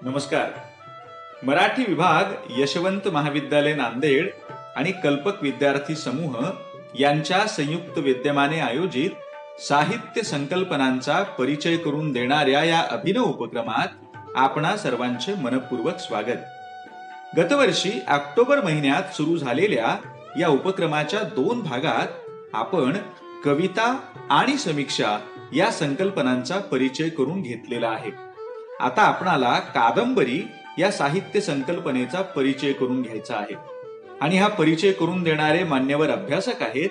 नमस्कार. मराठी विभाग, यशवंत महाविद्यालय नांदेड आणि कल्पक विद्यार्थी समूह यांच्या संयुक्त विद्यमाने आयोजित साहित्य संकल्पनांचा परिचय करून देणाऱ्या या अभिनव उपक्रमात आपणा सर्वांचे मनपूर्वक स्वागत. गतवर्षी ऑक्टोबर महिन्यात सुरू झालेल्या या उपक्रमाच्या 2 भागात आपण कविता आणि समीक्षा या संकल्पनांचा परिचय करून घेतलेला आहे. आता आपणाला कादंबरी या साहित्य संकल्पनेचा परिचय करून घ्यायचा आहे आणि हा परिचय करून देणारे मान्यवर अभ्यासक आहेत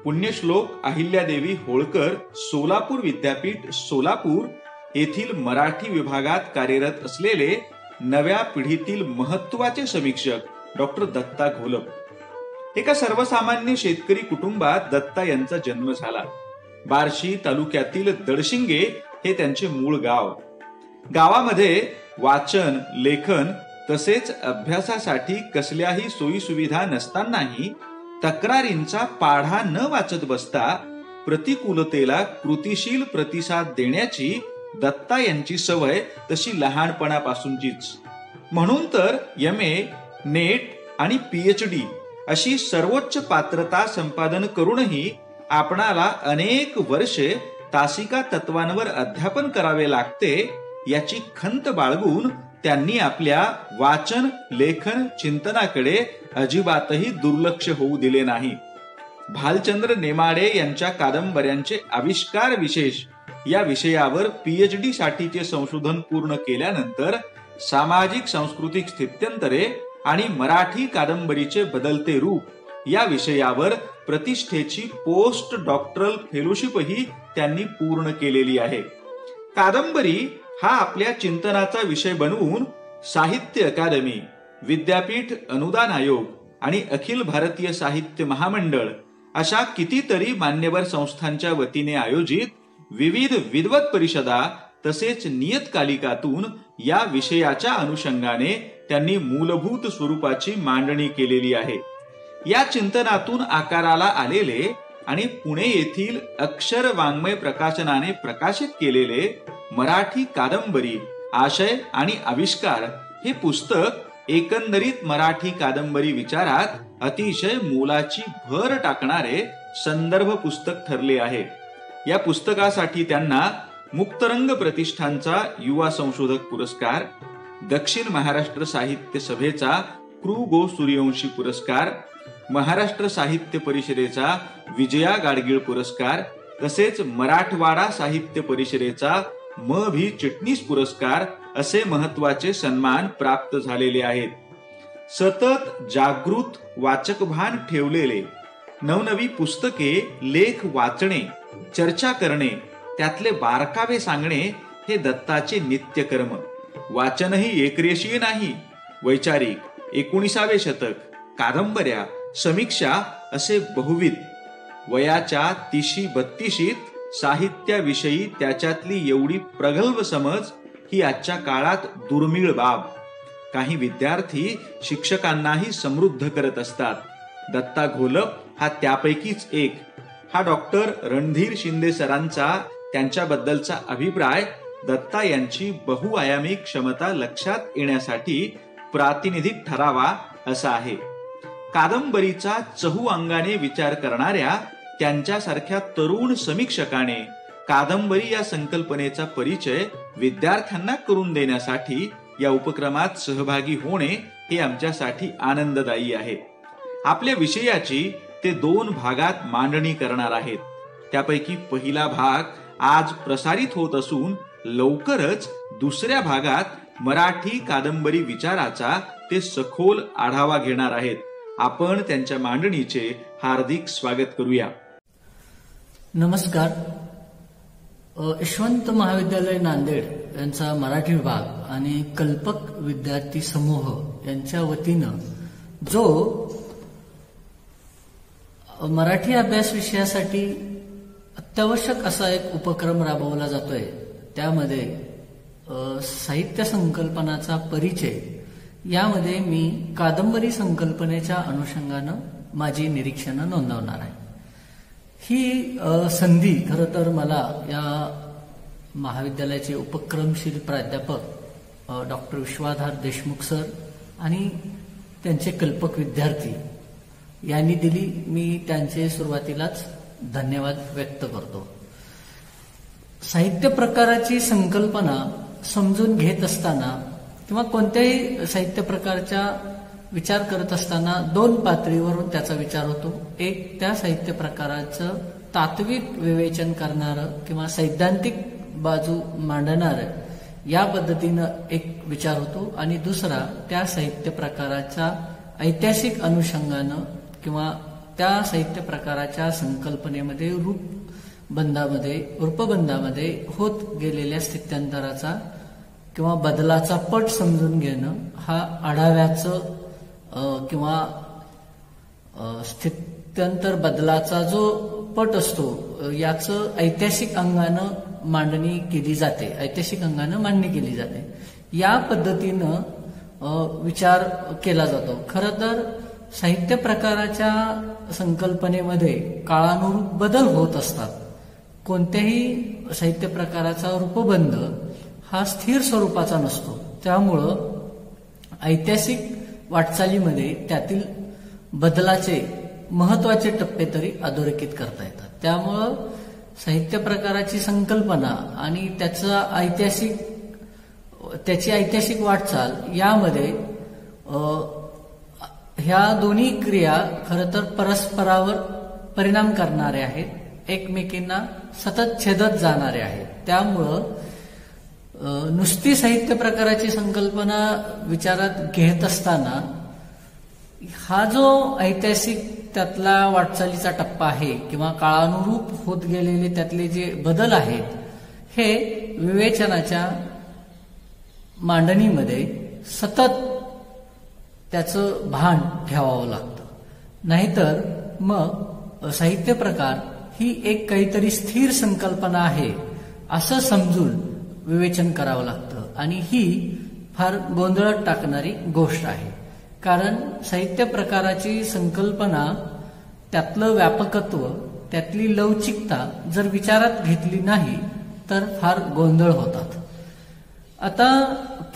पुण्यश्लोक अहिल्यादेवी होळकर, सोलापूर विद्यापीठ, सोलापूर येथील मराठी विभागात कार्यरत असलेले नव्या पिढीतील महत्त्वाचे समीक्षक डॉक्टर दत्ता घोलप. एका सर्वसामान्य शेतकरी कुटुंबात दत्ता यांचा जन्म झाला. बार्शी तालुक्यातील दडशिंगे हे त्यांचे मूळ गाव. गावामध्ये वाचन, लेखन तसेच अभ्यासासाठी कसल्याही सोयी सुविधा नसतानाही तक्रारींचा पाढा न वाचत बसता प्रतिकूलतेला कृतिशील प्रतिसाद देण्याची दत्ता यांची सवय तशी लहानपणापासूनचीच. म्हणून तर MA, नेट आणि PhD अशी सर्वोच्च पात्रता संपादन करूनही आपणाला अनेक वर्षे तासिका तत्वांवर अध्यापन करावे लागते याची खंत बाळगून त्यांनी आपल्या वाचन, लेखन, चिंतनाकडे अजिबातही दुर्लक्ष होऊ दिले नाही. भालचंद्र नेमाडे यांच्या कादंबऱ्यांचे आविष्कार विशेष या विषयावर PhD साठीचे संशोधन पूर्ण केल्यानंतर सामाजिक सांस्कृतिक स्थित्यंतरे आणि मराठी कादंबरीचे बदलते रूप या विषयावर प्रतिष्ठेची पोस्ट डॉक्टरल फेलोशिपही त्यांनी पूर्ण केलेली आहे. कादंबरी हा आपल्या चिंतनाचा विषय बनवून साहित्य अकादमी, विद्यापीठ अनुदान आयोग आणि अखिल भारतीय साहित्य महामंडळ अशा कितीतरी मान्यवर संस्थांच्या वतीने आयोजित विविध विद्वत परिषदा तसेच नियतकालिकातून या विषयाच्या अनुषंगाने त्यांनी मूलभूत स्वरूपाची मांडणी केलेली आहे. या चिंतनातून आकाराला आलेले आणि पुणे येथील अक्षर वाङ्मय प्रकाशनाने प्रकाशित केलेले मराठी कादंबरी, आशय आणि आविष्कार हे पुस्तक एकंदरीत मराठी कादंबरी विचारात अतिशय मोलाची भर टाकणारे संदर्भ पुस्तक ठरले आहे. या पुस्तकासाठी त्यांना मुक्तरंग प्रतिष्ठानचा युवा संशोधक पुरस्कार, दक्षिण महाराष्ट्र साहित्य सभेचा कृ. गो. सूर्यवंशी पुरस्कार, महाराष्ट्र साहित्य परिषदेचा विजया गाडगीळ पुरस्कार तसेच मराठवाडा साहित्य परिषदेचा म.भी. चिटणीस पुरस्कार असे महत्वाचे सन्मान प्राप्त झालेले आहेत. सतत जागृत वाचकभान ठेवलेले नवनवी पुस्तके, लेख वाचणे, चर्चा करणे, त्यातले बारकावे सांगणे हे दत्ताचे नित्यकर्म. वाचनही एकरेशीय नाही. वैचारिक, 19वे शतक, कादंबऱ्या, समीक्षा असे बहुविध. वयाच्या 30-32 साहित्याविषयी त्याच्यातली एवढी प्रगल्भ समज ही आजच्या काळात दुर्मिळ बाब. काही विद्यार्थी शिक्षकांनाही समृद्ध करत असतात. दत्ता घोलप हा त्यापैकीच एक. हा डॉक्टर रणधीर शिंदे सरांचा त्यांच्याबद्दलचा अभिप्राय दत्ता यांची बहुआयामी क्षमता लक्षात येण्यासाठी प्रातिनिधिक ठरावा असा आहे. कादंबरीचा चहुअंगाने विचार करणाऱ्या त्यांच्यासारख्या तरुण समीक्षकाने कादंबरी या संकल्पनेचा परिचय विद्यार्थ्यांना करून देण्यासाठी या उपक्रमात सहभागी होणे हे आमच्यासाठी आनंददायी आहे. आपल्या विषयाची ते 2 भागात मांडणी करणार आहेत. त्यापैकी पहिला भाग आज प्रसारित होत असून लवकरच दुसऱ्या भागात मराठी कादंबरी विचाराचा ते सखोल आढावा घेणार आहेत. आपण त्यांच्या मांडणीचे हार्दिक स्वागत करूया. नमस्कार. यशवंत महाविद्यालय नांदेड यांचा मराठी विभाग आणि कल्पक विद्यार्थी समूह यांच्या वतीनं जो मराठी अभ्यास विषयासाठी अत्यावश्यक असा एक उपक्रम राबवला जातोय, त्यामध्ये साहित्य संकल्पनाचा परिचय यामध्ये मी कादंबरी संकल्पनेच्या अनुषंगानं माझी निरीक्षणं नोंदवणार आहे. ही संधी खरं तर मला या महाविद्यालयाचे उपक्रमशील प्राध्यापक डॉक्टर विश्वाधार देशमुख सर आणि त्यांचे कल्पक विद्यार्थी यांनी दिली. मी त्यांचे सुरुवातीलाच धन्यवाद व्यक्त करतो. साहित्य प्रकाराची संकल्पना समजून घेत असताना किंवा कोणत्याही साहित्य प्रकारचा विचार करत असताना दोन पातळीवरून त्याचा विचार होतो. एक, त्या साहित्य प्रकाराचं तात्विक विवेचन करणारं किंवा सैद्धांतिक बाजू मांडणारं या पद्धतीनं एक विचार होतो, आणि दुसरा, त्या साहित्य प्रकाराच्या ऐतिहासिक अनुषंगानं किंवा त्या साहित्य प्रकाराच्या संकल्पनेमध्ये रूपबंधामध्ये होत गेलेल्या स्थित्यंतराचा किंवा बदलाचा पट समजून घेणं हा आढाव्याचं किंवा स्थित्यंतर बदलाचा जो पट असतो याचं ऐतिहासिक अंगानं मांडणी केली जाते. या पद्धतीनं विचार केला जातो. खरं तर साहित्य प्रकाराच्या संकल्पनेमध्ये काळानुरूप बदल होत असतात. कोणत्याही साहित्य प्रकाराचा रूपबंध हा स्थिर स्वरूपाचा नसतो. त्यामुळं ऐतिहासिक वाटचालीमध्ये त्यातील बदलाचे महत्वाचे टप्पे तरी अधोरेखित करता येतात. त्यामुळं साहित्य प्रकाराची संकल्पना आणि त्याची ऐतिहासिक वाटचाल यामध्ये ह्या दोन्ही क्रिया खरं तर परस्परावर परिणाम करणारे आहेत, एकमेकींना सतत छेदत जाणारे आहेत. त्यामुळं नुसती साहित्य प्रकाराची संकल्पना विचारात घेत असताना हा जो ऐतिहासिक त्यातला वाटचालीचा टप्पा आहे किंवा काळानुरूप होत गेलेले त्यातले जे बदल आहेत हे विवेचनाच्या मांडणीमध्ये सतत त्याचं भान ठेवावं लागतं. नाहीतर मग साहित्य प्रकार ही एक काहीतरी स्थिर संकल्पना आहे असं समजून विवेचन करावं लागतं, आणि ही फार गोंधळात टाकणारी गोष्ट आहे. कारण साहित्य प्रकाराची संकल्पना, त्यातलं व्यापकत्व, त्यातली लवचिकता जर विचारात घेतली नाही तर फार गोंधळ होतात. आता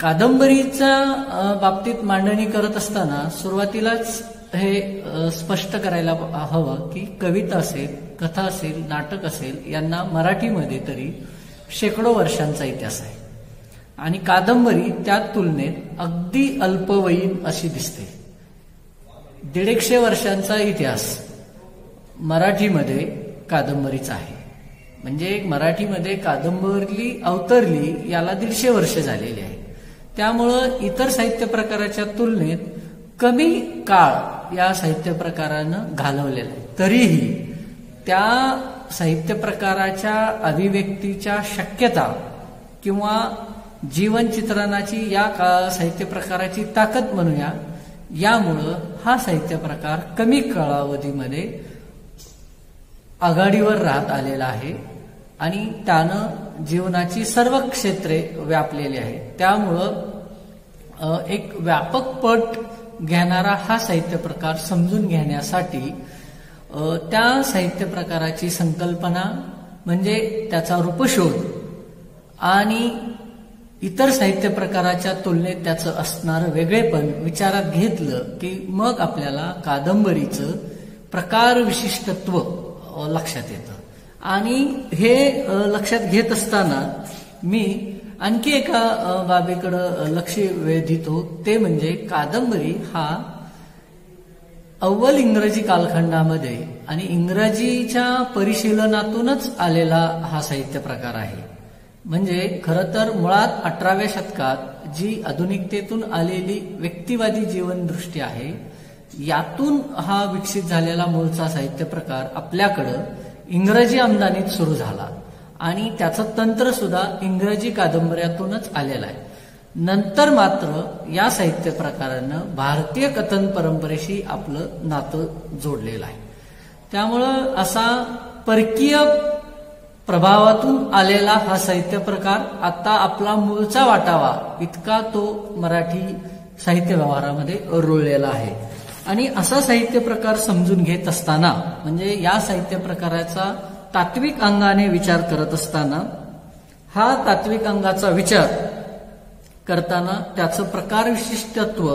कादंबरीच्या बाबतीत मांडणी करत असताना सुरुवातीलाच हे स्पष्ट करायला हवं की कविता असेल, कथा असेल, नाटक असेल यांना मराठीमध्ये तरी शेकडो वर्षांचा इतिहास आहे, आणि कादंबरी त्या तुलनेत अगदी अल्पवयीन अशी दिसते. 150 वर्षांचा इतिहास मराठीमध्ये कादंबरीचा आहे. म्हणजे मराठीमध्ये कादंबरी अवतरली याला 150 वर्ष झालेली आहे. त्यामुळं इतर साहित्य प्रकाराच्या तुलनेत कमी काळ या साहित्य प्रकारानं घालवलेला आहे. तरीही त्या साहित्य प्रकाराच्या अभिव्यक्तीच्या शक्यता किंवा जीवनचित्रणाची या साहित्य प्रकाराची ताकद म्हणूया, यामुळं हा साहित्य प्रकार कमी कालावधीमध्ये आघाडीवर राहत आलेला आहे आणि त्यानं जीवनाची सर्व क्षेत्रे व्यापलेली आहे. त्यामुळं एक व्यापक पट घेणारा हा साहित्य प्रकार समजून घेण्यासाठी त्या साहित्य प्रकाराची संकल्पना म्हणजे त्याचा रूपशोध आणि इतर साहित्य प्रकाराच्या तुलनेत त्याचं असणारं वेगळेपण विचारात घेतलं की मग आपल्याला कादंबरीचं प्रकार विशिष्टत्व लक्षात येतं. आणि हे लक्षात घेत असताना मी आणखी एका बाबीकडं लक्ष वेधितो, ते म्हणजे कादंबरी हा अव्वल इंग्रजी कालखंडामध्ये आणि इंग्रजीच्या परिशीलनातूनच आलेला हा साहित्य प्रकार आहे. म्हणजे खरं तर मुळात 18व्या शतकात जी आधुनिकतेतून आलेली व्यक्तिवादी जीवनदृष्टी आहे यातून हा विकसित झालेला मूळचा साहित्य प्रकार आपल्याकडं इंग्रजी आमदानीत सुरू झाला आणि त्याचं तंत्र सुद्धा इंग्रजी कादंबऱ्यातूनच आलेलं आहे. नंतर मात्र या साहित्य प्रकारानं भारतीय कथन परंपरेशी आपलं नातं जोडलेलं आहे. त्यामुळं असा परकीय प्रभावातून आलेला हा साहित्य प्रकार आता आपला मूळचा वाटावा इतका तो मराठी साहित्य व्यवहारामध्ये रुळलेला आहे. आणि असा साहित्य प्रकार समजून घेत असताना म्हणजे या साहित्य प्रकाराचा तात्विक अंगाने विचार करत असताना हा तात्विक अंगाचा विचार करताना त्याचं प्रकार विशिष्टत्व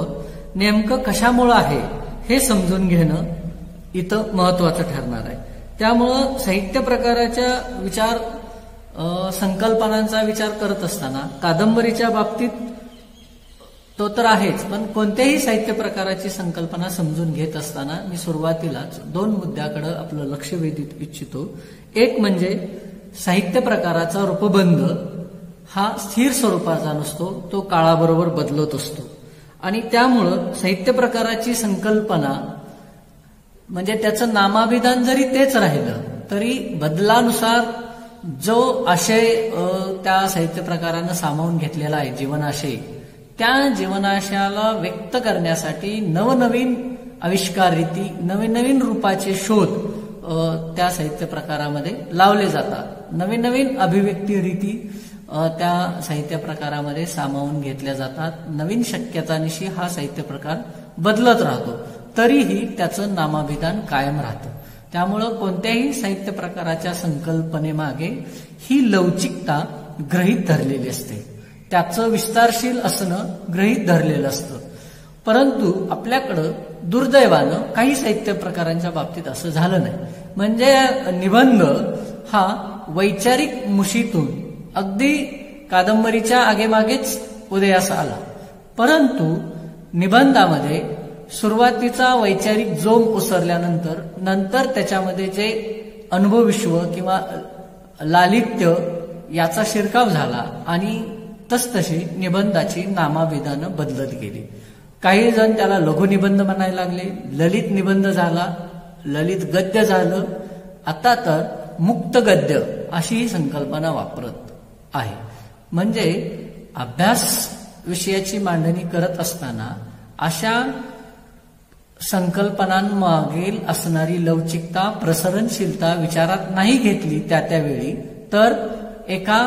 नेमकं कशामुळं आहे हे समजून घेणं इथं महत्वाचं ठरणार आहे. त्यामुळं साहित्य प्रकाराच्या विचार संकल्पनांचा विचार करत असताना कादंबरीच्या बाबतीत तो तर आहेच, पण कोणत्याही साहित्य प्रकाराची संकल्पना समजून घेत असताना मी सुरुवातीलाच 2 मुद्द्याकडे आपलं लक्ष वेधित इच्छितो. एक म्हणजे साहित्य प्रकाराचा रूपबंध हा स्थिर स्वरूपाचा नसतो, तो काळाबरोबर बदलत असतो आणि त्यामुळं साहित्य प्रकाराची संकल्पना म्हणजे त्याचं नामाभिधान जरी तेच राहिलं तरी बदलानुसार जो आशय त्या साहित्य प्रकारानं सामावून घेतलेला आहे, जीवनाशय, त्या जीवनाशयाला व्यक्त करण्यासाठी नवनवीन आविष्कार रीती, नवीन नवीन रूपाचे शोध त्या साहित्य प्रकारामध्ये लावले जातात. नवीन नवीन अभिव्यक्ती रीती त्या साहित्य प्रकारामध्ये सामावून घेतल्या जातात. नवीन शक्यतानिशी हा साहित्य प्रकार बदलत राहतो, तरीही त्याचं नामाभिधान कायम राहतं. त्यामुळं कोणत्याही साहित्य प्रकाराच्या संकल्पनेमागे ही लवचिकता गृहीत धरलेली असते, त्याचं विस्तारशील असणं गृहीत धरलेलं असतं. परंतु आपल्याकडं दुर्दैवानं काही साहित्य प्रकारांच्या बाबतीत असं झालं नाही. म्हणजे निबंध हा वैचारिक मुशीतून अगदी कादंबरीच्या आगेमागेच उदयास आला, परंतु निबंधामध्ये सुरुवातीचा वैचारिक जोम ओसरल्यानंतर नंतर त्याच्यामध्ये जे अनुभवविश्व किंवा लालित्य याचा शिरकाव झाला आणि तसतशी निबंधाची नामाभिधानं बदलत गेली. काही जण त्याला लघुनिबंध म्हणायला लागले, ललित निबंध झाला, ललित गद्य झालं, आता तर मुक्त गद्य अशी ही संकल्पना वापरत आहे. म्हणजे अभ्यास विषयाची मांडणी करत असताना अशा संकल्पनांमागील असणारी लवचिकता, प्रसरणशीलता विचारात नाही घेतली त्यावेळी तर एका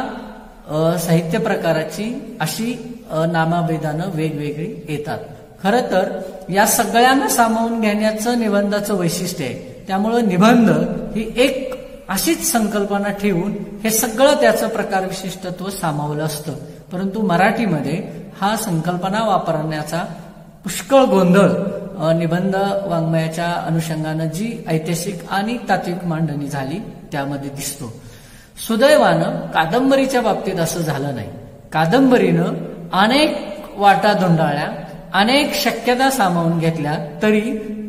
साहित्य प्रकाराची अशी नामाभिधानं वेगवेगळी येतात. खरं तर या सगळ्यांना सामावून घेण्याचं निबंधाचं वैशिष्ट्य आहे. त्यामुळं निबंध ही एक अशीच संकल्पना ठेवून हे सगळं त्याचं प्रकार विशिष्टत्व सामावलं असतं. परंतु मराठीमध्ये हा संकल्पना वापरण्याचा पुष्कळ गोंधळ निबंध वाङ्मयाच्या अनुषंगानं जी ऐतिहासिक आणि तात्विक मांडणी झाली त्यामध्ये दिसतो. सुदैवानं कादंबरीच्या बाबतीत असं झालं नाही. कादंबरीनं अनेक वाटा धुंडाळल्या, अनेक शक्यता सामावून घेतल्या, तरी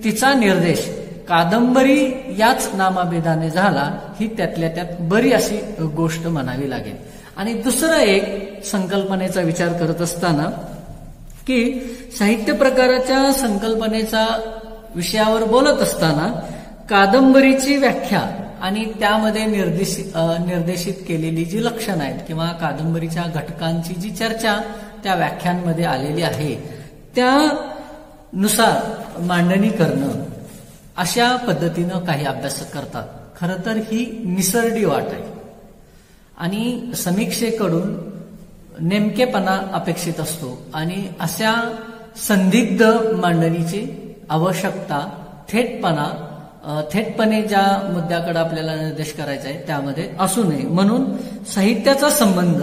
तिचा निर्देश कादंबरी याच नामाभिधाने झाला ही त्यातल्या त्यात बरी अशी गोष्ट म्हणावी लागेल. आणि दुसरं एक संकल्पनेचा विचार करत असताना की साहित्य प्रकाराच्या संकल्पनेचा विषयावर बोलत असताना कादंबरीची व्याख्या आणि त्यामध्ये निर्देशित केलेली जी लक्षणं आहेत किंवा कादंबरीच्या घटकांची जी चर्चा त्या व्याख्यांमध्ये आलेली आहे त्यानुसार मांडणी करणं अशा पद्धतीनं काही अभ्यासक करतात. खरं तर ही निसरडी वाट आहे आणि समीक्षेकडून नेमकेपणा अपेक्षित असतो आणि अशा संदिग्ध मांडणीची आवश्यकता थेटपणे ज्या मुद्द्याकडे आपल्याला निर्देश करायचा आहे त्यामध्ये असू नये. म्हणून साहित्याचा संबंध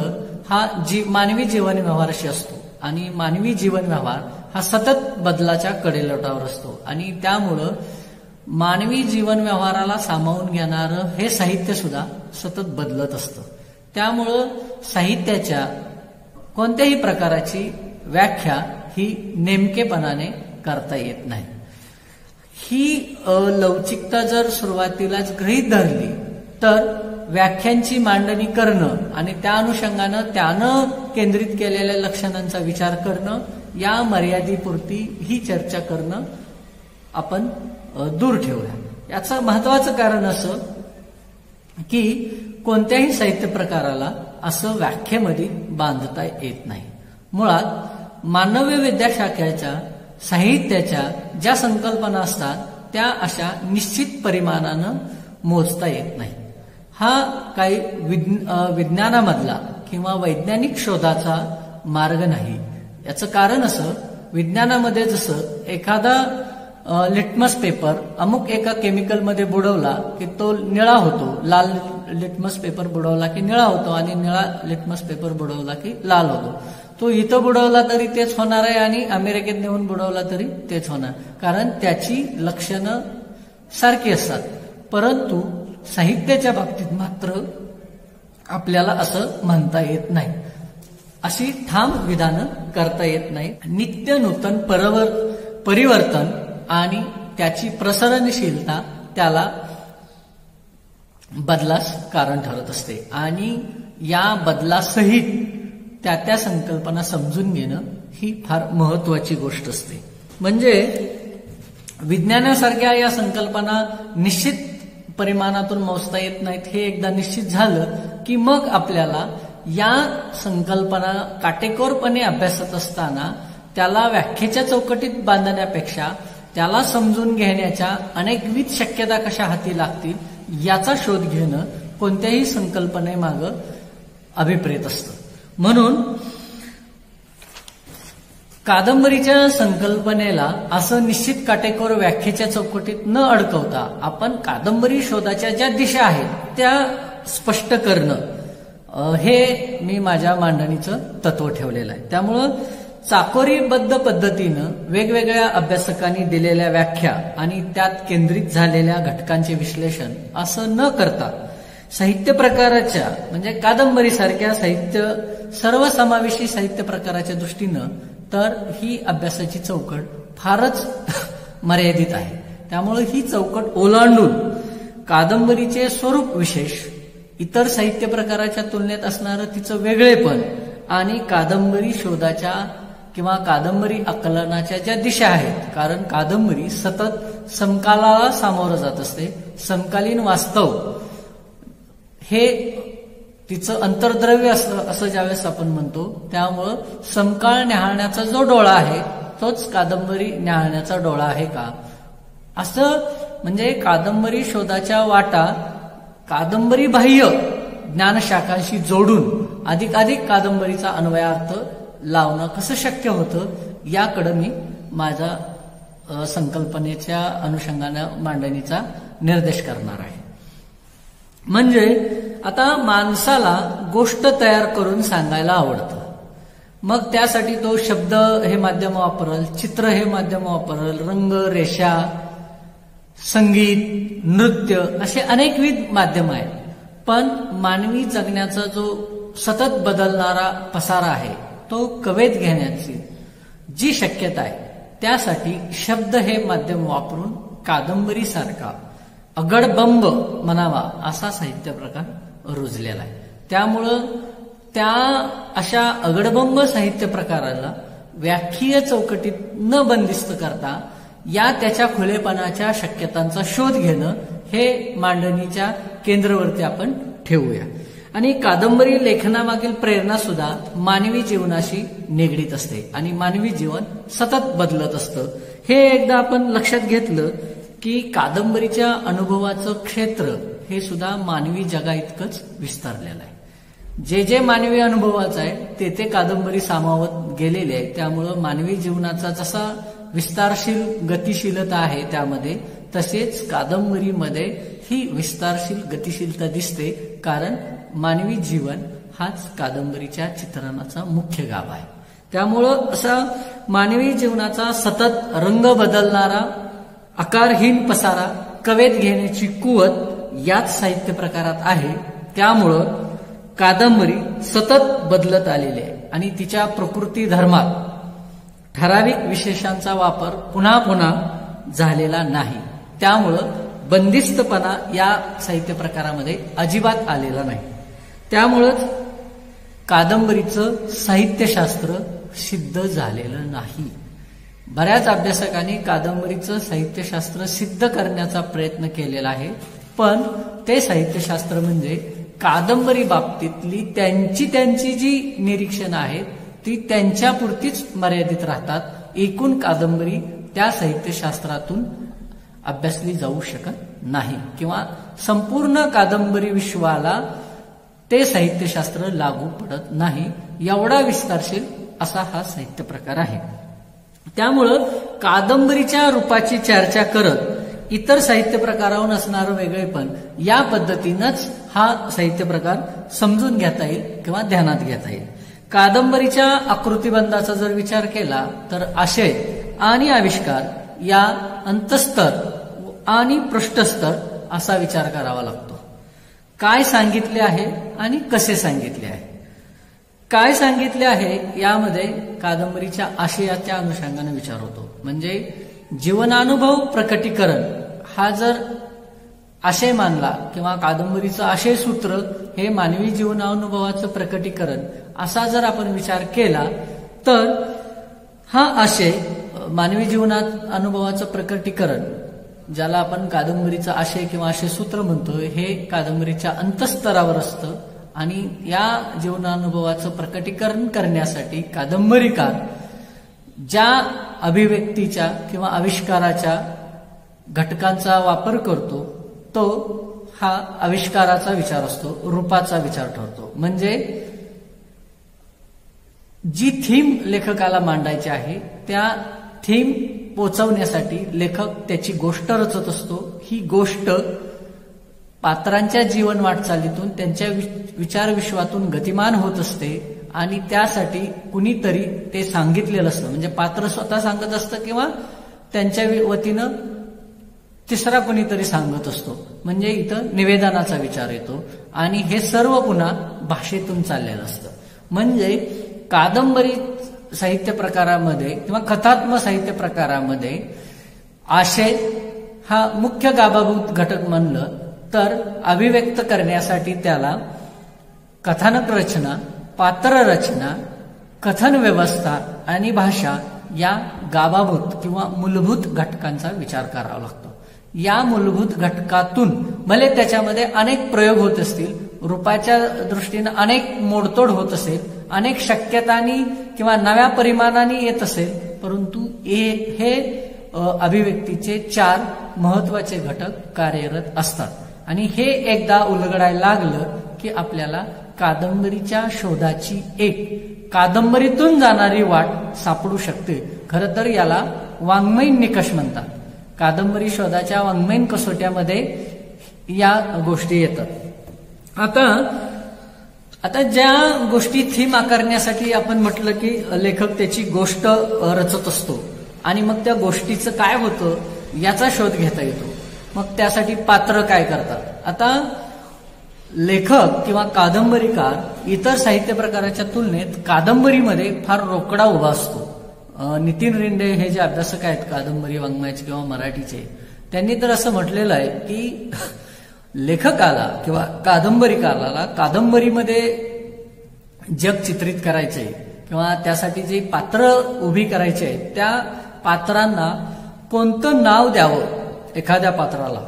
हा मानवी जीवन व्यवहाराशी असतो आणि मानवी जीवन व्यवहार हा सतत बदलाच्या कडेलोटावर असतो आणि त्यामुळं मानवी जीवन व्यवहाराला सामावून घेणारं हे साहित्य सुद्धा सतत बदलत असतं. त्यामुळं साहित्याच्या कोणत्याही प्रकाराची व्याख्या ही नेमकेपणाने करता येत नाही. ही लवचिकता जर सुरुवातीलाच गृहीत धरली तर व्याख्यांची मांडणी करणं आणि त्या अनुषंगानं त्यानं केंद्रित केलेल्या लक्षणांचा विचार करणं या मर्यादेपुरती ही चर्चा करणं आपण दूर ठेवूया. याचं महत्वाचं कारण असं की कोणत्याही साहित्य प्रकाराला असं व्याख्येमध्ये बांधता येत नाही. मुळात मानवी विद्याशाखेच्या साहित्याच्या ज्या संकल्पना असतात त्या अशा निश्चित परिमाणानं मोजता येत नाही. हा काही विज्ञानामधला किंवा वैज्ञानिक शोधाचा मार्ग नाही. याचं कारण असं, विज्ञानामध्ये जसं एखादा लिटमस पेपर अमुक एका केमिकलमध्ये बुडवला की तो निळा होतो, लाल लिटमस पेपर बुडवला की निळा होतो आणि निळा लिटमस पेपर बुडवला की लाल होतो. तो इथं बुडवला तरी तेच होणार आहे आणि अमेरिकेत नेऊन बुडवला तरी तेच होणार, कारण त्याची लक्षणं सारखी असतात. परंतु साहित्याच्या बाबतीत मात्र आपल्याला असं म्हणता येत नाही, अशी ठाम विधानं करता येत नाही. नित्य नूतन परिवर्तन आणि त्याची प्रसरणशीलता त्याला बदलास कारण ठरत असते आणि या बदलासहित त्या संकल्पना समजून घेणं ही फार महत्वाची गोष्ट असते. म्हणजे विज्ञानासारख्या या संकल्पना निश्चित परिमाणातून मोजता येत नाहीत हे एकदा निश्चित झालं की मग आपल्याला या संकल्पना काटेकोरपणे अभ्यासत असताना त्याला व्याख्येच्या चौकटीत बांधण्यापेक्षा त्याला समजून घेण्याच्या अनेकविध शक्यता कशा हाती लागतील याचा शोध घेणं कोणत्याही संकल्पनेमागं अभिप्रेत असतं. म्हणून कादंबरीच्या संकल्पनेला असं निश्चित काटेकोर व्याख्येच्या चौकटीत न अडकवता आपण कादंबरी शोधाच्या ज्या दिशा आहेत त्या स्पष्ट करणं हे मी माझ्या मांडणीचं तत्व ठेवलेलं आहे. त्यामुळं चाकोरीबद्ध पद्धतीनं वेगवेगळ्या अभ्यासकांनी दिलेल्या व्याख्या आणि त्यात केंद्रित झालेल्या घटकांचे विश्लेषण असं न करता साहित्य प्रकाराच्या म्हणजे कादंबरीसारख्या सर्वसमावेशी साहित्य प्रकाराच्या दृष्टीनं तर ही अभ्यासाची चौकट फारच मर्यादित आहे. त्यामुळे ही चौकट ओलांडून कादंबरीचे स्वरूप विशेष, इतर साहित्य प्रकाराच्या तुलनेत असणारं तिचं वेगळेपण आणि कादंबरी शोधाच्या किंवा कादंबरी आकलनाच्या ज्या दिशा आहेत, कारण कादंबरी सतत समकालाला सामोरं जात असते. समकालीन वास्तव हे तिचं अंतर्द्रव्य असं ज्यावेळेस आपण म्हणतो, त्यामुळं समकाळ न्याहाळण्याचा जो डोळा आहे तोच कादंबरी न्याहाळण्याचा डोळा आहे का, असं म्हणजे कादंबरी शोधाच्या वाटा कादंबरी बाह्य ज्ञानशाखांशी जोडून अधिकाधिक कादंबरीचा अन्वयार्थ लावणं कसं शक्य होतं याकडे मी माझा संकल्पनेच्या अनुषंगानं मांडणीचा निर्देश करणार आहे. म्हणजे आता माणसाला गोष्ट तयार करून सांगायला आवडतं, मग त्यासाठी तो शब्द हे माध्यम वापरल, चित्र हे माध्यम वापरल, रंग, रेषा, संगीत, नृत्य असे अनेकविध माध्यम आहेत. पण मानवी जगण्याचा जो सतत बदलणारा पसारा आहे तो कवेत घेण्याची जी शक्यता आहे त्यासाठी शब्द हे माध्यम वापरून कादंबरीसारखा अगडबंब म्हणावा असा साहित्य प्रकार रुजलेला आहे. त्यामुळं त्या अशा अगडबंब साहित्य प्रकाराला व्याख्यीय चौकटीत न बंदिस्त करता या त्याच्या खुलेपणाच्या शक्यतांचा शोध घेणं हे मांडणीच्या केंद्रवर्ती आपण ठेवूया. आणि कादंबरी लेखनामागील प्रेरणा सुद्धा मानवी जीवनाशी निगडीत असते आणि मानवी जीवन सतत बदलत असतं. हे एकदा आपण लक्षात घेतलं की कादंबरीच्या अनुभवाचं क्षेत्र हे सुद्धा मानवी जगा इतकंच विस्तारलेलं आहे. जे मानवी अनुभवाचं आहे ते कादंबरी सामावत गेलेले आहे. त्यामुळं मानवी जीवनाचा जसा विस्तारशील गतिशीलता आहे त्यामध्ये, तसेच कादंबरीमध्ये ही विस्तारशील गतिशीलता दिसते, कारण मानवी जीवन हाच कादंबरीच्या चित्रणाचा मुख्य गाभा आहे. त्यामुळं असा मानवी जीवनाचा सतत रंग बदलणारा आकारहीन पसारा कवेत घेण्याची कुवत याच साहित्य प्रकारात आहे. त्यामुळं कादंबरी सतत बदलत आलेली आहे आणि तिच्या प्रकृती धर्मात ठराविक विशेषांचा वापर पुन्हा पुन्हा झालेला नाही. त्यामुळं बंदिस्तपणा या साहित्य प्रकारामध्ये अजिबात आलेला नाही. त्यामुळंच कादंबरीचं साहित्यशास्त्र सिद्ध झालेलं नाही. बऱ्याच अभ्यासकांनी कादंबरीचं साहित्यशास्त्र सिद्ध करण्याचा प्रयत्न केलेला आहे, पण ते साहित्यशास्त्र म्हणजे कादंबरी बाबतीतली त्यांची जी निरीक्षणं आहेत ती त्यांच्यापुरतीच मर्यादित राहतात. एकूण कादंबरी त्या साहित्यशास्त्रातून अभ्यासली जाऊ शकत नाही किंवा संपूर्ण कादंबरी विश्वाला ते साहित्यशास्त्र लागू पडत नाही. एवढा विस्तारशील असा हा साहित्य प्रकार आहे. त्यामुळं कादंबरीच्या रूपाची चर्चा करत इतर साहित्य प्रकाराहून असणारं वेगळेपण या पद्धतीनंच हा साहित्य प्रकार समजून घेता येईल किंवा ध्यानात घेता येईल. कादंबरीच्या आकृतिबंधाचा जर विचार केला तर आशय आणि आविष्कार या अंतस्तर आणि पृष्ठस्तर असा विचार करावा लागतो. काय सांगितले आहे आणि कसे सांगितले आहे. काय सांगितले आहे यामध्ये कादंबरीच्या आशयाच्या अनुषंगाने विचार होतो. म्हणजे जीवनानुभव प्रकटीकरण हा जर आशय मानला किंवा कादंबरीचं आशय सूत्र हे मानवी जीवनानुभवाचं प्रकटीकरण असा जर आपण विचार केला तर हा आशय मानवी जीवनात अनुभवाचं प्रकटीकरण ज्याला आपण कादंबरीचा आशय किंवा आशय सूत्र म्हणतो हे कादंबरीच्या अंतस्तरावर असतं. आणि या जीवनानुभवाचं प्रकटीकरण करण्यासाठी कादंबरीकार ज्या अभिव्यक्तीच्या किंवा आविष्काराच्या घटकांचा वापर करतो तो हा आविष्काराचा विचार असतो, रूपाचा विचार ठरतो. म्हणजे जी थीम लेखकाला मांडायची आहे त्या थीम पोचवण्यासाठी लेखक त्याची गोष्ट रचत असतो. ही गोष्ट पात्रांच्या जीवन वाटचालीतून त्यांच्या विचार विश्वातून गतिमान होत असते आणि त्यासाठी कुणीतरी ते सांगितलेलं असतं. म्हणजे पात्र स्वतः सांगत असतं किंवा त्यांच्या वतीनं तिसरा कोणीतरी सांगत असतो. म्हणजे इथं निवेदनाचा विचार येतो आणि हे सर्व पुन्हा भाषेतून चाललेलं असतं. म्हणजे कादंबरी साहित्य प्रकारामध्ये किंवा कथात्मक साहित्य प्रकारामध्ये आशय हा मुख्य गाभाभूत घटक म्हणलं तर अभिव्यक्त करण्यासाठी त्याला कथानक रचना, पात्र रचना, कथन व्यवस्था आणि भाषा या गाभाभूत किंवा मूलभूत घटकांचा विचार करावा लागतो. या मूलभूत घटकातून भले त्याच्यामध्ये अनेक प्रयोग होत असतील, रूपाच्या दृष्टीनं अनेक मोडतोड होत असेल, अनेक शक्यतांनी किंवा नव्या परिमाणांनी येत असेल, परंतु हे अभिव्यक्तीचे 4 महत्वाचे घटक कार्यरत असतात. आणि हे एकदा उलगडायला लागलं की आपल्याला कादंबरीच्या शोधाची एक कादंबरीतून जाणारी वाट सापडू शकते. खरं तर याला वाङ्मयीन निकष म्हणतात. कादंबरी शोधाच्या वाङ्मयीन कसोट्यामध्ये या गोष्टी येतात. आता ज्या गोष्टी थीम आकारण्यासाठी आपण म्हटलं की लेखक त्याची गोष्ट रचत असतो आणि मग त्या गोष्टीचं काय होतं याचा शोध घेता येतो. मग त्यासाठी पात्र काय करतात. आता लेखक किंवा कादंबरीकार इतर साहित्य प्रकाराच्या तुलनेत कादंबरीमध्ये फार रोकडा उभा असतो. नितीन रिंडे हे जे अभ्यासक आहेत कादंबरी वाङ्मयाचे किंवा मराठीचे, त्यांनी तर असं म्हटलेलं आहे की लेखकाला किंवा कादंबरीकाराला कादंबरीमध्ये जग चित्रित करायचे किंवा त्यासाठी जे पात्र उभी करायचे त्या पात्रांना कोणतं नाव द्यावं एखाद्या पात्राला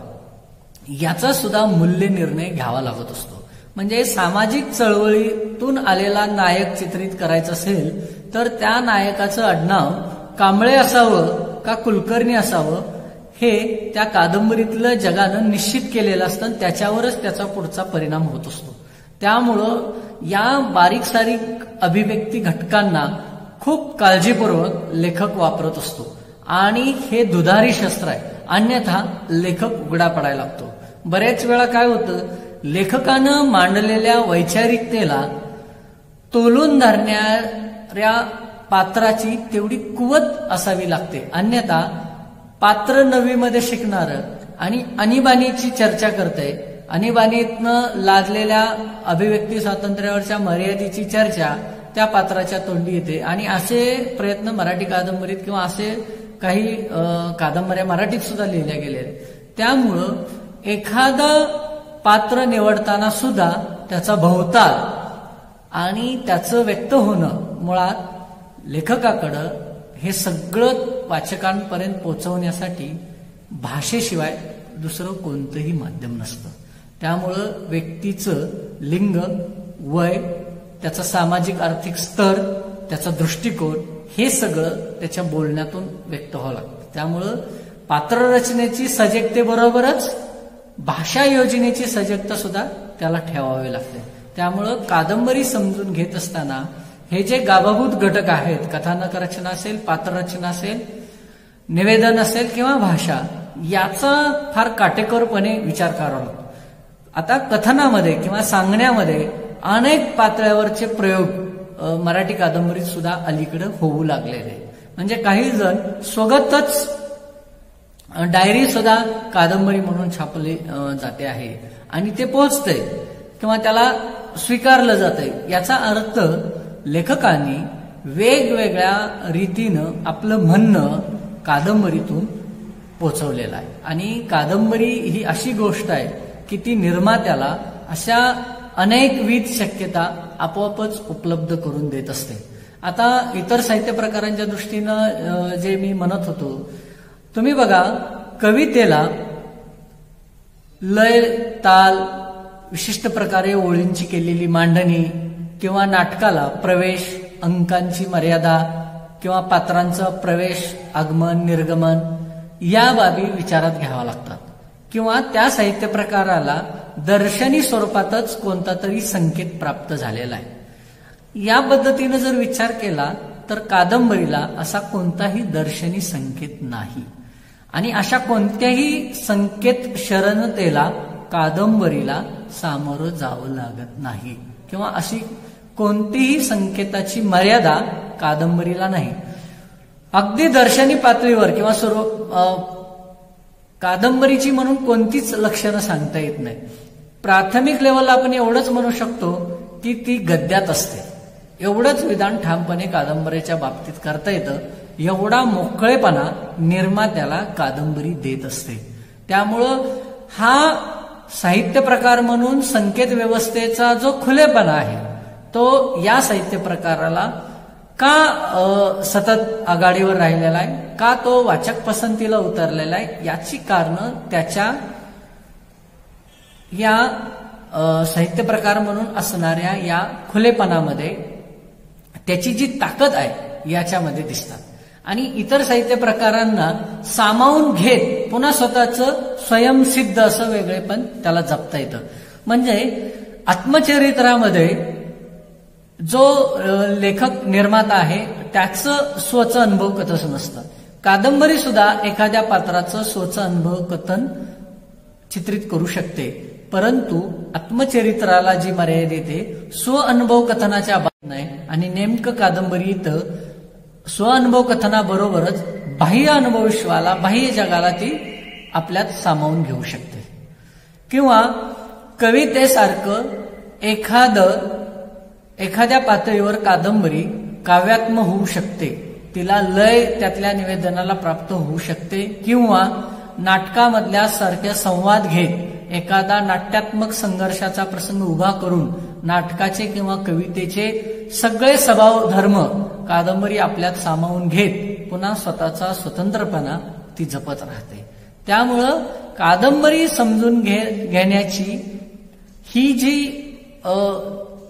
याचा सुद्धा मूल्य निर्णय घ्यावा लागत असतो. म्हणजे सामाजिक चळवळीतून आलेला नायक चित्रित करायचा असेल तर त्या नायकाचं आडनाव कांबळे असावं का कुलकर्णी असावं हे त्या कादंबरीतलं जगानं निश्चित केलेलं असतं. त्याच्यावरच त्याचा पुढचा परिणाम होत असतो. त्यामुळं या बारीक सारीक अभिव्यक्ती घटकांना खूप काळजीपूर्वक लेखक वापरत असतो आणि हे दुधारी शस्त्र आहे. अन्यथा लेखक उघडा पडायला लागतो. बऱ्याच वेळा काय होतं, लेखकानं मांडलेल्या वैचारिकतेला तोलून धरणाऱ्या पात्राची तेवढी कुवत असावी लागते. अन्यथा पात्र नवीमध्ये शिकणारं आणि आणीबाणीची चर्चा करतंय, आणीबाणीतनं लादलेल्या अभिव्यक्ती स्वातंत्र्यावरच्या मर्यादेची चर्चा त्या पात्राच्या तोंडी येते. आणि असे प्रयत्न मराठी कादंबरीत किंवा असे काही कादंबऱ्या मराठीत सुद्धा लिहिल्या गेल्या. त्यामुळं एखादं पात्र निवडताना सुद्धा त्याचा भवताल आणि त्याचं व्यक्त होणं मुळात लेखकाकडं हे सगळं वाचकांपर्यंत पोहोचवण्यासाठी भाषेशिवाय दुसरं कोणतंही माध्यम नसतं. त्यामुळं व्यक्तीचं लिंग, वय, त्याचा सामाजिक आर्थिक स्तर, त्याचा दृष्टिकोन हे सगळं त्याच्या बोलण्यातून व्यक्त व्हावं लागतं. त्यामुळं पात्ररचनेची सजगतेबरोबरच भाषा योजनेची सजगता सुद्धा त्याला ठेवावी लागते. त्यामुळं कादंबरी समजून घेत असताना हे जे गाभाभूत घटक आहेत, कथानक रचना असेल, पात्ररचना असेल, निवेदन असेल किंवा भाषा, याचा फार काटेकोरपणे विचार करावा लागतो. आता कथनामध्ये किंवा सांगण्यामध्ये अनेक पातळ्यावरचे प्रयोग मराठी कादंबरीत सुद्धा अलीकडे होऊ लागलेले. म्हणजे काही जण स्वगतच डायरी सुद्धा कादंबरी म्हणून छापली जाते आहे आणि ते पोहोचते किंवा त्याला स्वीकारलं जातंय. याचा अर्थ लेखकांनी वेगवेगळ्या रीतीनं आपलं म्हणणं कादंबरीतून पोचवलेलं आहे. आणि कादंबरी ही अशी गोष्ट आहे की ती निर्मात्याला अशा अनेकविध शक्यता आपोआपच उपलब्ध करून देत असते. आता इतर साहित्य प्रकारांच्या दृष्टीनं जे मी म्हणत होतो, तुम्ही बघा, कवितेला लय, ताल, विशिष्ट प्रकारे ओळींची केलेली मांडणी किंवा नाटकाला प्रवेश, अंकांची मर्यादा किंवा पात्रांचा प्रवेश, आगमन, निर्गमन या बाबी विचारात घ्याव्या लागतात. किंवा त्या साहित्य प्रकाराला दर्शनी स्वरूपातच कोणता तरी संकेत प्राप्त झालेला आहे. या पद्धतीनं जर विचार केला तर कादंबरीला असा कोणताही दर्शनी संकेत नाही आणि अशा कोणत्याही संकेत शरणतेला कादंबरीला सामोरं जावं लागत नाही किंवा अशी कोणतीही संकेताची मर्यादा कादंबरीला नाही. अगदी दर्शनी पातळीवर किंवा कादंबरीची म्हणून कोणतीच लक्षणं सांगता येत नाही. प्राथमिक लेवलला आपण एवढंच म्हणू शकतो की ती गद्यात असते. एवढंच विधान ठामपणे कादंबरीच्या बाबतीत करता येतं. एवढा मोकळेपणा निर्मात्याला कादंबरी देत असते. त्यामुळं हा साहित्य प्रकार म्हणून संकेत व्यवस्थेचा जो खुलेपणा आहे तो या साहित्य प्रकाराला का सतत आघाडीवर राहिलेला आहे, का तो वाचक पसंतीला उतरलेला आहे, याची कारणं त्याच्या या साहित्य प्रकार म्हणून असणाऱ्या या खुलेपणामध्ये, त्याची जी ताकद आहे याच्यामध्ये दिसतात. आणि इतर साहित्य प्रकारांना सामावून घेत पुन्हा स्वतःचं स्वयंसिद्ध असं वेगळेपण त्याला जपता येतं. म्हणजे आत्मचरित्रामध्ये जो लेखक निर्माता आहे त्याचं स्वचं अनुभव कथन नसतं. कादंबरी सुद्धा एखाद्या पात्राचं स्वचं अनुभव कथन चित्रित करू शकते, परंतु आत्मचरित्राला जी मर्यादा येते स्व अनुभव कथनाच्या बाबतीत नाही. आणि नेमकं कादंबरीत स्वअनुभव कथनाबरोबरच बाह्य अनुभव विश्वाला, बाह्य जगाला ती आपल्यात सामावून घेऊ शकते. किंवा कवितेसारखं एखाद्या पातळीवर कादंबरी काव्यात्मक होऊ शकते, तिला लय त्यातल्या निवेदनाला प्राप्त होऊ शकते. किंवा नाटकामधल्या सारख्या संवाद घेत एखादा नाट्यात्मक संघर्षाचा प्रसंग उभा करून नाटकाचे किंवा कवितेचे सगळे स्वभाव धर्म कादंबरी आपल्यात सामावून घेत पुन्हा स्वतःचा स्वतंत्रपणा ती जपत राहते. त्यामुळं कादंबरी समजून घेण्याची ही जी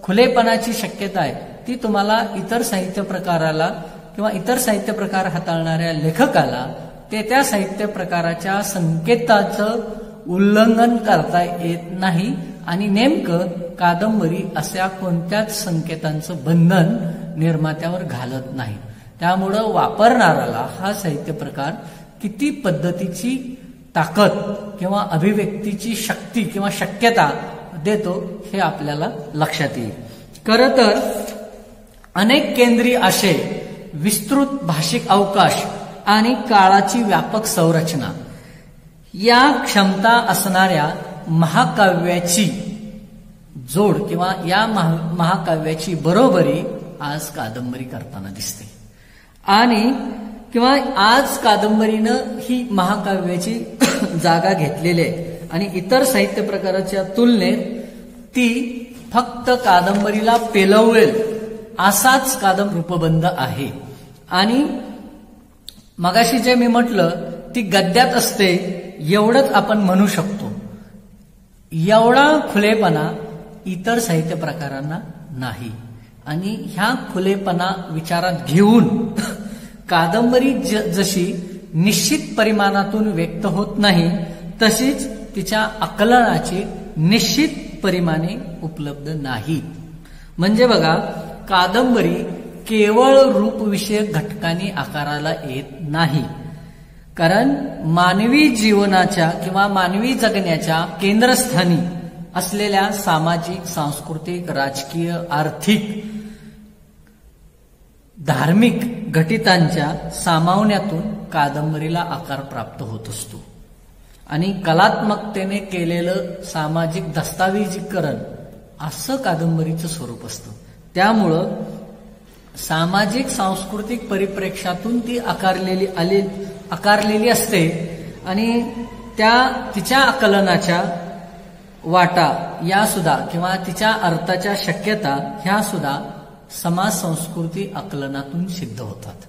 खुलेपणाची शक्यता आहे ती तुम्हाला इतर साहित्य प्रकाराला किंवा इतर साहित्य प्रकार हाताळणाऱ्या लेखकाला त्या साहित्य प्रकाराच्या संकेताचं उल्लंघन करता येत नाही. आणि नेमकं कादंबरी अशा कोणत्याच संकेतांचं बंधन निर्मात्यावर घालत नाही. त्यामुळं वापरणाऱ्याला हा साहित्य प्रकार किती पद्धतीची ताकद किंवा अभिव्यक्तीची शक्ती किंवा शक्यता देतो हे आपल्याला लक्षात येईल. खरं तर अनेक केंद्रीय आशय, विस्तृत भाषिक अवकाश आणि काळाची व्यापक संरचना या क्षमता असणाऱ्या महाकाव्याची जोड किंवा या महाकाव्याची बरोबरी आज कादंबरी करताना दिसते. आणि किंवा आज कादंबरीनं ही महाकाव्याची जागा घेतलेली आहे आणि इतर साहित्य प्रकाराच्या तुलनेत ती फक्त कादंबरीला पेलवेल असाच कादंबरी रूपबंध आहे. आणि मगाशी जे मी म्हटलं ती गद्यात असते एवढंच आपण म्हणू शकतो. एवढा खुलेपणा इतर साहित्य प्रकारांना नाही. आणि ह्या खुलेपणा विचारात घेऊन कादंबरी जशी निश्चित परिमाणातून व्यक्त होत नाही तशीच तिच्या आकलनाची निश्चित परिमाणे उपलब्ध नाहीत. म्हणजे बघा, कादंबरी केवळ रूपविषयक घटकांनी आकाराला येत नाही. कारण मानवी जीवनाच्या किंवा मानवी जगण्याच्या केंद्रस्थानी असलेल्या सामाजिक, सांस्कृतिक, राजकीय, आर्थिक धार्मिक घटितांच्या सामावण्यातून कादंबरीला आकार प्राप्त होत असतो आणि कलात्मकतेने केलेलं सामाजिक दस्तावेजीकरण असं कादंबरीचं स्वरूप असतं. त्यामुळं सामाजिक सांस्कृतिक परिप्रेक्ष्यातून ती आकारलेली असते आणि तिच्या आकलनाच्या वाटा या सुद्धा किंवा तिच्या अर्थाच्या शक्यता ह्या सुद्धा समाज संस्कृती आकलनातून सिद्ध होतात.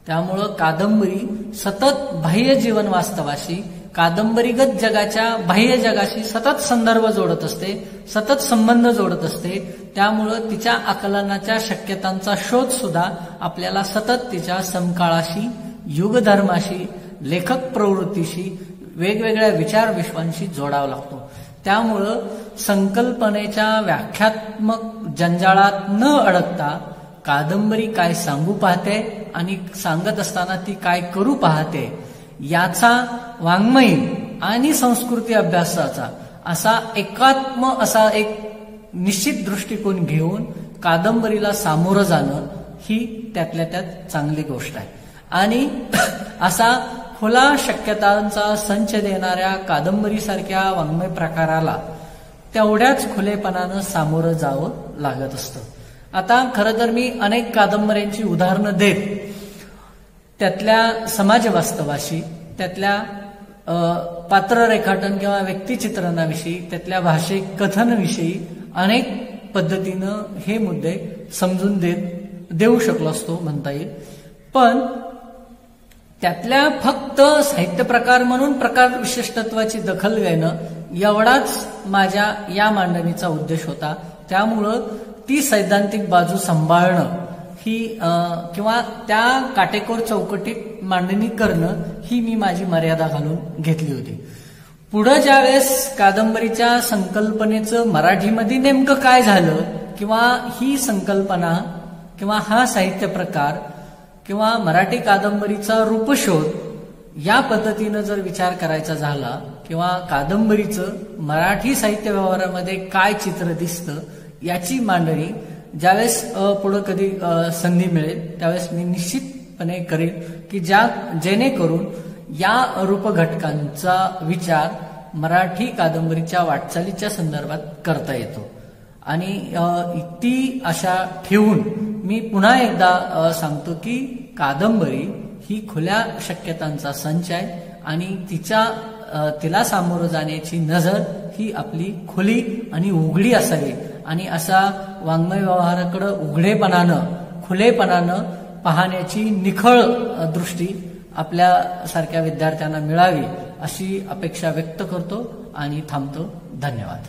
त्यामुळं कादंबरी सतत बाह्य जीवन वास्तवाशी, कादंबरीगत जगाच्या बाह्य जगाशी सतत संदर्भ जोडत असते, सतत संबंध जोडत असते. त्यामुळं तिच्या आकलनाच्या शक्यतांचा शोध सुद्धा आपल्याला सतत तिच्या समकाळाशी, युगधर्माशी, लेखक प्रवृत्तीशी, वेगवेगळ्या विचार विश्वांशी जोडावा लागतो. त्यामुळं संकल्पनेच्या व्याख्यात्मक जंजाळात न अडकता कादंबरी काय सांगू पाहते आणि सांगत असताना ती काय करू पाहते याचा वाङ्मयीन आणि संस्कृती अभ्यासाचा असा एक निश्चित दृष्टिकोन घेऊन कादंबरीला सामोरं जाणं ही त्यातल्या त्यात चांगली गोष्ट आहे. आणि असा खुला शक्यतांचा संच देणाऱ्या कादंबरीसारख्या वाङ्मय प्रकाराला तेवढ्याच खुलेपणानं सामोरं जावं लागत असतं. आता खरं तर मी अनेक कादंबऱ्यांची उदाहरणं देत त्यातल्या समाज वास्तवाशी, त्यातल्या पात्र रेखाटन किंवा व्यक्तिचित्रणाविषयी, त्यातल्या भाषिक कथनविषयी अनेक पद्धतीनं हे मुद्दे समजून देऊ शकलो असतो म्हणता येईल. पण त्यातल्या फक्त साहित्य प्रकार म्हणून प्रकार विशिष्टत्वाची दखल घेणं एवढाच माझ्या या मांडणीचा उद्देश होता. त्यामुळं ती सैद्धांतिक बाजू सांभाळणं ही किंवा त्या काटेकोर चौकटीत मांडणी करणं ही मी माझी मर्यादा घालून घेतली होती. पुढं ज्यावेळेस कादंबरीच्या संकल्पनेचं मराठीमध्ये नेमकं काय झालं किंवा ही संकल्पना किंवा हा साहित्य प्रकार किंवा मराठी कादंबरीचा रूपशोध या पद्धतीनं जर विचार करायचा झाला किंवा कादंबरीचं मराठी साहित्य व्यवहारामध्ये काय चित्र दिसतं याची मांडणी ज्यावेळेस पुढं कधी संधी मिळेल त्यावेळेस मी निश्चितपणे करेन की जेणेकरून या रूपघटकांचा विचार मराठी कादंबरीच्या वाटचालीच्या संदर्भात करता येतो. आणि ती आशा ठेवून मी पुन्हा एकदा सांगतो की कादंबरी ही खुल्या शक्यतांचा संच आहे आणि तिला सामोरं जाण्याची नजर ही आपली खुली आणि उघडी असावी आणि असा वाङ्मय व्यवहाराकडे उघडेपणानं, खुलेपणानं पाहण्याची निखळ दृष्टी आपल्या सारख्या विद्यार्थ्यांना मिळावी अशी अपेक्षा व्यक्त करतो आणि थांबतो. धन्यवाद.